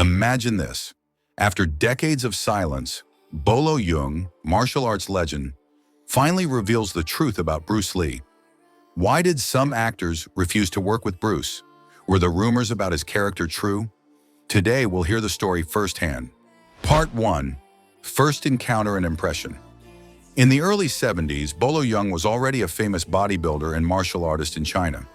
Imagine this. After decades of silence, Bolo Yeung, martial arts legend, finally reveals the truth about Bruce Lee. Why did some actors refuse to work with Bruce? Were the rumors about his character true? Today, we'll hear the story firsthand. Part 1. First Encounter and Impression. In the early 70s, Bolo Yeung was already a famous bodybuilder and martial artist in China.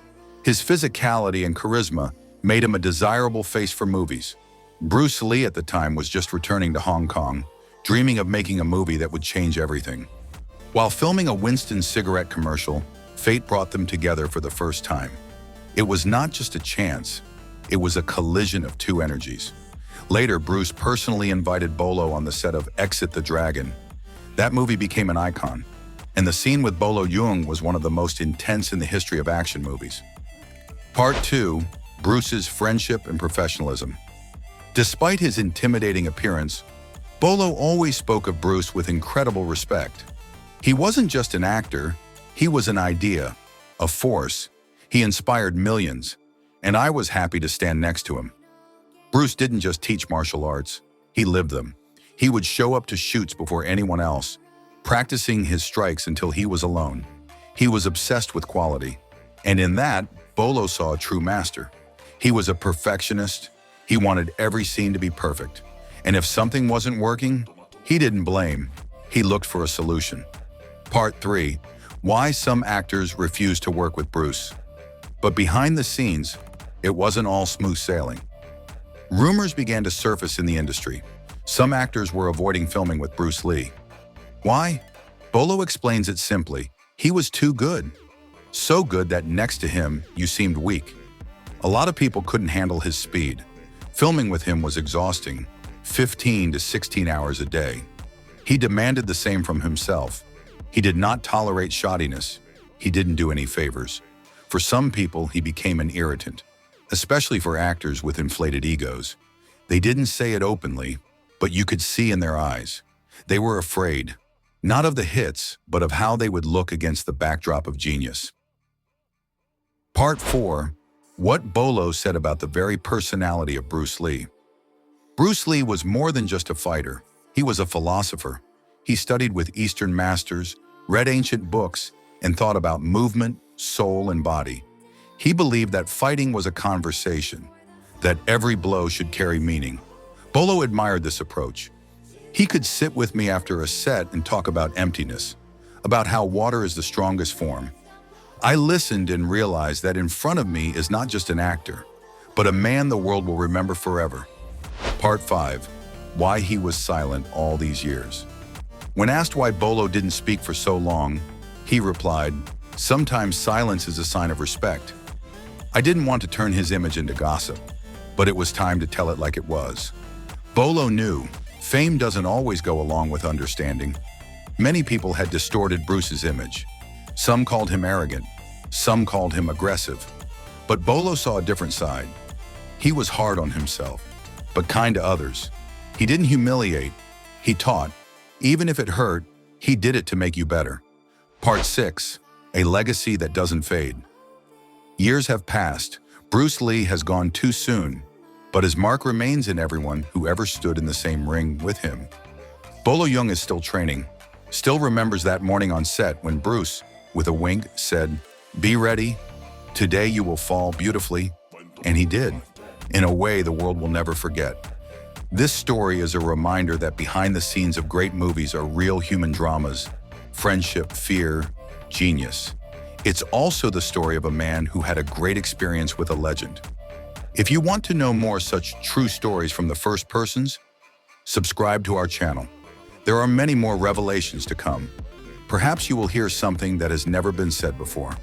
His physicality and charisma made him a desirable face for movies. Bruce Lee at the time was just returning to Hong Kong, dreaming of making a movie that would change everything. While filming a Winston cigarette commercial, fate brought them together for the first time. It was not just a chance, it was a collision of two energies. Later, Bruce personally invited Bolo on the set of Exit the Dragon. That movie became an icon, and the scene with Bolo Yung was one of the most intense in the history of action movies. Part 2. Bruce's Friendship and Professionalism. Despite his intimidating appearance, Bolo always spoke of Bruce with incredible respect. He wasn't just an actor, he was an idea, a force. He inspired millions, and I was happy to stand next to him. Bruce didn't just teach martial arts, he lived them. He would show up to shoots before anyone else, practicing his strikes until he was alone. He was obsessed with quality, and in that, Bolo saw a true master. He was a perfectionist. He wanted every scene to be perfect. And if something wasn't working, he didn't blame. He looked for a solution. Part 3. Why some actors refuse to work with Bruce. But behind the scenes, it wasn't all smooth sailing. Rumors began to surface in the industry. Some actors were avoiding filming with Bruce Lee. Why? Bolo explains it simply. He was too good. So good that next to him, you seemed weak. A lot of people couldn't handle his speed. Filming with him was exhausting, 15 to 16 hours a day. He demanded the same from himself. He did not tolerate shoddiness. He didn't do any favors. For some people, he became an irritant, especially for actors with inflated egos. They didn't say it openly, but you could see in their eyes. They were afraid, not of the hits, but of how they would look against the backdrop of genius. Part 4. What Bolo said about the very personality of Bruce Lee. Bruce Lee was more than just a fighter. He was a philosopher. He studied with Eastern masters, read ancient books, and thought about movement, soul, and body. He believed that fighting was a conversation, that every blow should carry meaning. Bolo admired this approach. He could sit with me after a set and talk about emptiness, about how water is the strongest form. I listened and realized that in front of me is not just an actor, but a man the world will remember forever. Part 5. Why he was silent all these years. When asked why Bolo didn't speak for so long, he replied, "Sometimes silence is a sign of respect." I didn't want to turn his image into gossip, but it was time to tell it like it was. Bolo knew fame doesn't always go along with understanding. Many people had distorted Bruce's image. Some called him arrogant, some called him aggressive. But Bolo saw a different side. He was hard on himself, but kind to others. He didn't humiliate, he taught. Even if it hurt, he did it to make you better. Part 6. A legacy that doesn't fade. Years have passed. Bruce Lee has gone too soon, but his mark remains in everyone who ever stood in the same ring with him. Bolo Yeung is still training, still remembers that morning on set when Bruce, with a wink, said, "Be ready. Today you will fall beautifully." And he did, in a way the world will never forget. This story is a reminder that behind the scenes of great movies are real human dramas, friendship, fear, genius. It's also the story of a man who had a great experience with a legend. If you want to know more such true stories from the first persons, subscribe to our channel. There are many more revelations to come. Perhaps you will hear something that has never been said before.